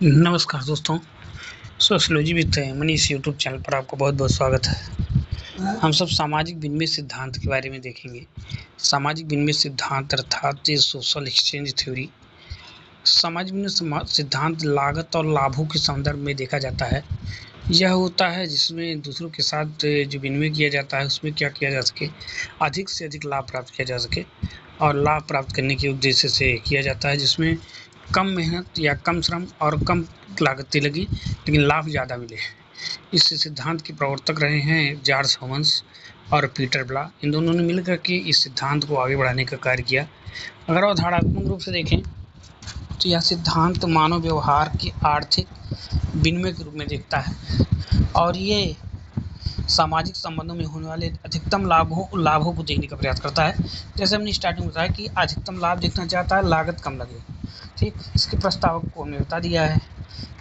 नमस्कार दोस्तों, sociology with Manish YouTube channel पर आपका बहुत-बहुत स्वागत है। हम सब सामाजिक विनिमय सिद्धांत के बारे में देखेंगे। सामाजिक विनिमय सिद्धांत अर्थात ये सोशल एक्सचेंज थ्योरी सामाजिक विनिमय सिद्धांत लागत और लाभों के संदर्भ में देखा जाता है। यह होता है जिसमें दूसरों के साथ जो विनिमय किया जाता है उसमें क्या किया जा सके, अधिक से अधिक लाभ प्राप्त किया जा सके और लाभ प्राप्त करने के उद्देश्य से किया जाता है, जिसमें कम मेहनत या कम श्रम और कम लागत लगी लेकिन लाभ ज़्यादा मिले। इस सिद्धांत के प्रवर्तक रहे हैं जॉर्ज हॉमस और पीटर ब्ला। इन दोनों ने मिलकर के इस सिद्धांत को आगे बढ़ाने का कार्य किया। अगर अवधारणात्मक रूप से देखें तो यह सिद्धांत मानव व्यवहार के आर्थिक विनिमय के रूप में देखता है और ये सामाजिक संबंधों में होने वाले अधिकतम लाभों को देखने का प्रयास करता है। जैसे हमने स्टार्टिंग में बताया कि अधिकतम लाभ देखना चाहता है, लागत कम लगे। ठीक, इसके प्रस्तावक को हमने बता दिया है।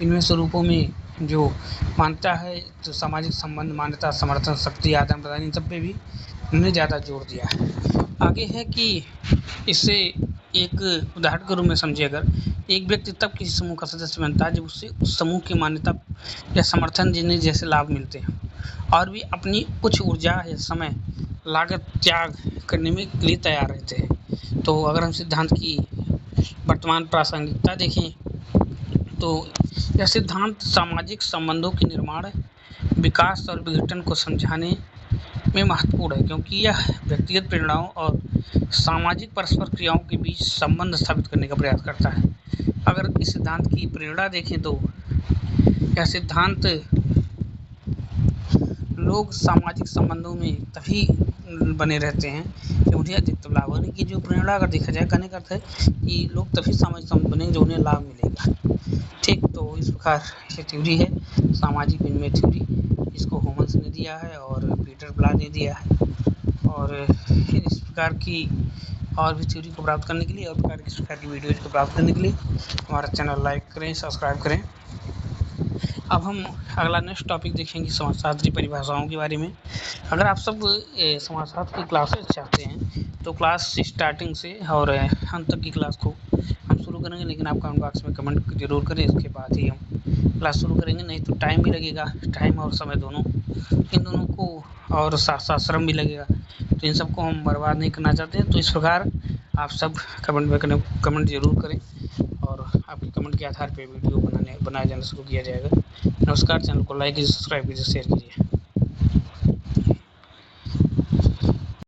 इनमें स्वरूपों में जो मान्यता है तो सामाजिक संबंध, मान्यता, समर्थन, शक्ति, आदान प्रदान, इन सब पे भी इन्होंने ज़्यादा जोर दिया है। आगे है कि इसे एक उदाहरण के रूप में समझिए। अगर एक व्यक्ति तब किसी समूह का सदस्य बनता है जब उससे उस समूह की मान्यता या समर्थन जिन्हें जैसे लाभ मिलते हैं और भी अपनी कुछ ऊर्जा या समय, लागत त्याग करने में लिए तैयार रहते हैं। तो अगर हम सिद्धांत की वर्तमान प्रासंगिकता देखें तो यह सिद्धांत सामाजिक संबंधों के निर्माण, विकास और विघटन को समझाने में महत्वपूर्ण है, क्योंकि यह व्यक्तिगत प्रेरणाओं और सामाजिक परस्पर क्रियाओं के बीच संबंध स्थापित करने का प्रयास करता है। अगर इस सिद्धांत की प्रेरणा देखें तो यह सिद्धांत लोग सामाजिक संबंधों में तभी बने रहते हैं कि उन्हें अधिकतम लाभ होने की जो प्रेरणा अगर देखा जाए, कहने का अर्थ है कि लोग तभी सामाजिक संबंध बनेंगे जो उन्हें लाभ मिलेगा। ठीक, तो इस प्रकार ये थ्योरी है सामाजिक विनिमय थ्योरी, इसको होमस ने दिया है और पीटर ब्ला ने दिया है। और इस प्रकार की और भी थ्योरी को प्राप्त करने के लिए और इस प्रकार की वीडियोज को प्राप्त करने के लिए हमारा चैनल लाइक करें, सब्सक्राइब करें। अब हम अगला नेक्स्ट टॉपिक देखेंगे समाजशास्त्री परिभाषाओं के बारे में। अगर आप सब समाजशास्त्र की क्लासेस चाहते हैं तो क्लास स्टार्टिंग से और अंत तक की क्लास को हम शुरू करेंगे, लेकिन आप कमेंट बॉक्स में कमेंट जरूर करें, इसके बाद ही हम क्लास शुरू करेंगे। नहीं तो टाइम भी लगेगा, टाइम और समय दोनों, इन दोनों को, और साथ साथ श्रम भी लगेगा, तो इन सबको हम बर्बाद नहीं करना चाहते हैं। तो इस प्रकार आप सब कमेंट में कमेंट जरूर करें और आपके कमेंट के आधार पर वीडियो बनाया जाना शुरू किया जाएगा। नमस्कार, चैनल को लाइक कीजिए, सब्सक्राइब कीजिए, शेयर कीजिए।